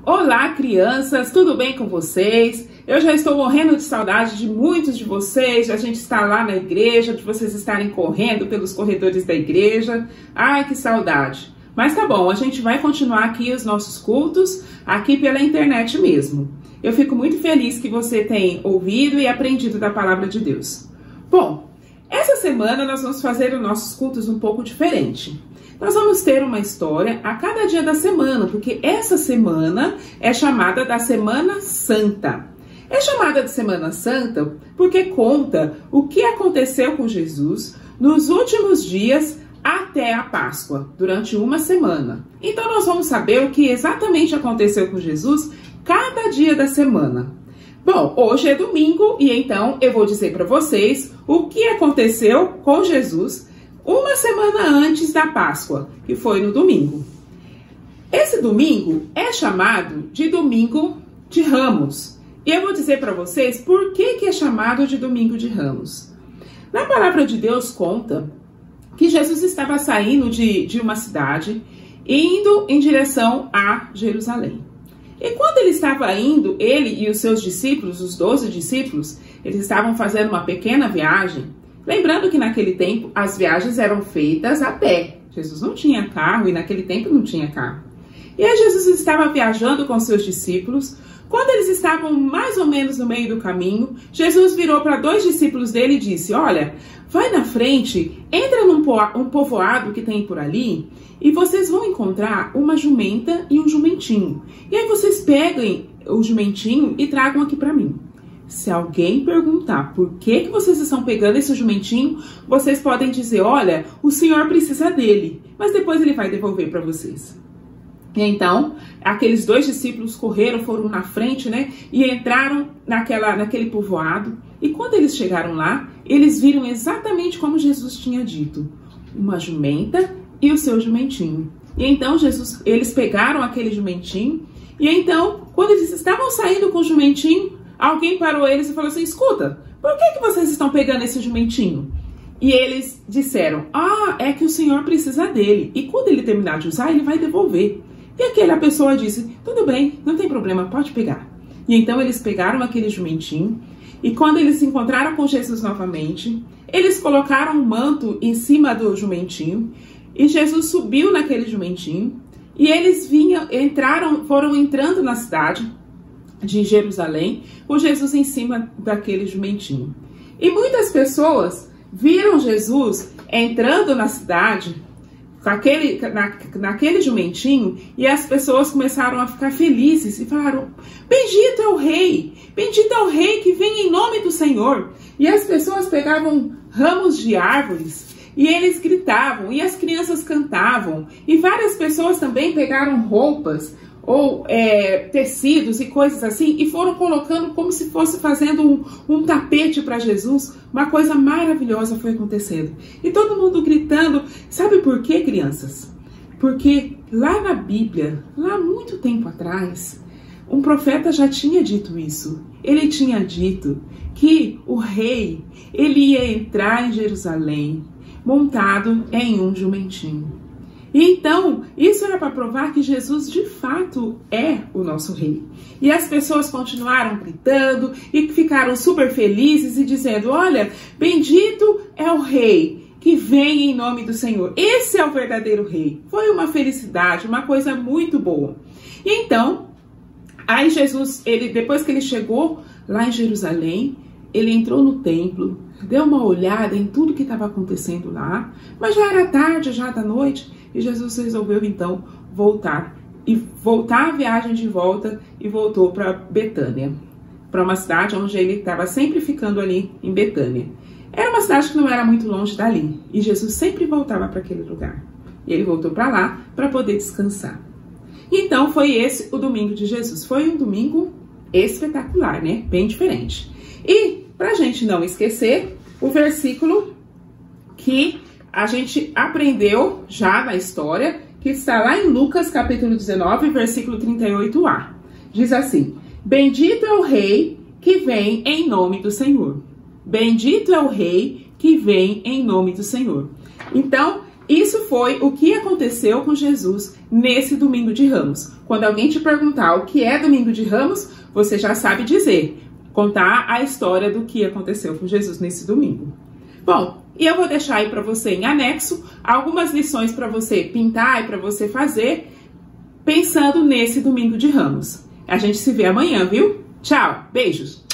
Olá, crianças, tudo bem com vocês? Eu já estou morrendo de saudade de muitos de vocês, de a gente estar lá na igreja, de vocês estarem correndo pelos corredores da igreja. Ai, que saudade! Mas tá bom, a gente vai continuar aqui os nossos cultos, aqui pela internet mesmo. Eu fico muito feliz que você tenha ouvido e aprendido da palavra de Deus. Bom, essa semana nós vamos fazer os nossos cultos um pouco diferente. Nós vamos ter uma história a cada dia da semana, porque essa semana é chamada da Semana Santa. É chamada de Semana Santa porque conta o que aconteceu com Jesus nos últimos dias até a Páscoa, durante uma semana. Então nós vamos saber o que exatamente aconteceu com Jesus cada dia da semana. Bom, hoje é domingo e então eu vou dizer para vocês o que aconteceu com Jesus uma semana antes da Páscoa, que foi no domingo. Esse domingo é chamado de Domingo de Ramos. E eu vou dizer para vocês por que é chamado de Domingo de Ramos. Na palavra de Deus conta que Jesus estava saindo de uma cidade e indo em direção a Jerusalém. E quando ele estava indo, ele e os seus discípulos, os 12 discípulos, eles estavam fazendo uma pequena viagem. Lembrando que naquele tempo as viagens eram feitas a pé. Jesus não tinha carro e naquele tempo não tinha carro. E aí Jesus estava viajando com seus discípulos. Quando eles estavam mais ou menos no meio do caminho, Jesus virou para 2 discípulos dele e disse: olha, vai na frente, entra num povoado que tem por ali e vocês vão encontrar uma jumenta e um jumentinho. E aí vocês peguem o jumentinho e tragam aqui para mim. Se alguém perguntar por que vocês estão pegando esse jumentinho, vocês podem dizer: olha, o Senhor precisa dele, mas depois ele vai devolver para vocês. E então, aqueles 2 discípulos correram, foram na frente, né? E entraram naquele povoado. E quando eles chegaram lá, eles viram exatamente como Jesus tinha dito: uma jumenta e o seu jumentinho. E então, eles pegaram aquele jumentinho. E então, quando eles estavam saindo com o jumentinho, alguém parou eles e falou assim: escuta, por que vocês estão pegando esse jumentinho? E eles disseram: ah, é que o Senhor precisa dele. E quando ele terminar de usar, ele vai devolver. E aquela pessoa disse: tudo bem, não tem problema, pode pegar. E então eles pegaram aquele jumentinho. E quando eles se encontraram com Jesus novamente, eles colocaram um manto em cima do jumentinho. E Jesus subiu naquele jumentinho. E eles foram entrando na cidade de Jerusalém, com Jesus em cima daquele jumentinho. E muitas pessoas viram Jesus entrando na cidade naquele jumentinho, e as pessoas começaram a ficar felizes e falaram: bendito é o rei que vem em nome do Senhor. E as pessoas pegavam ramos de árvores e eles gritavam, e as crianças cantavam, e várias pessoas também pegaram roupas ou tecidos e coisas assim, e foram colocando como se fosse fazendo um tapete para Jesus. Uma coisa maravilhosa foi acontecendo. E todo mundo gritando. Sabe por quê, crianças? Porque lá na Bíblia, lá muito tempo atrás, um profeta já tinha dito isso. Ele tinha dito que o rei, ele ia entrar em Jerusalém montado em um jumentinho. E então, isso era para provar que Jesus de fato é o nosso rei. E as pessoas continuaram gritando e ficaram super felizes e dizendo: olha, bendito é o rei que vem em nome do Senhor. Esse é o verdadeiro rei. Foi uma felicidade, uma coisa muito boa. E então, aí Jesus, depois que ele chegou lá em Jerusalém, ele entrou no templo, deu uma olhada em tudo que estava acontecendo lá, mas já era tarde, já da noite, e Jesus resolveu então voltar a viagem de volta e voltou para Betânia, para uma cidade onde ele estava sempre ficando ali em Betânia. Era uma cidade que não era muito longe dali, e Jesus sempre voltava para aquele lugar. E ele voltou para lá para poder descansar. Então foi esse o domingo de Jesus. Foi um domingo espetacular, né? Bem diferente. E para a gente não esquecer, o versículo que a gente aprendeu já na história, que está lá em Lucas capítulo 19, versículo 38a. Diz assim: bendito é o rei que vem em nome do Senhor. Bendito é o rei que vem em nome do Senhor. Então, Isso foi o que aconteceu com Jesus nesse domingo de Ramos. Quando alguém te perguntar o que é domingo de Ramos, você já sabe dizer, contar a história do que aconteceu com Jesus nesse domingo. Bom, e eu vou deixar aí para você em anexo algumas lições para você pintar e para você fazer pensando nesse domingo de Ramos. A gente se vê amanhã, viu? Tchau, beijos!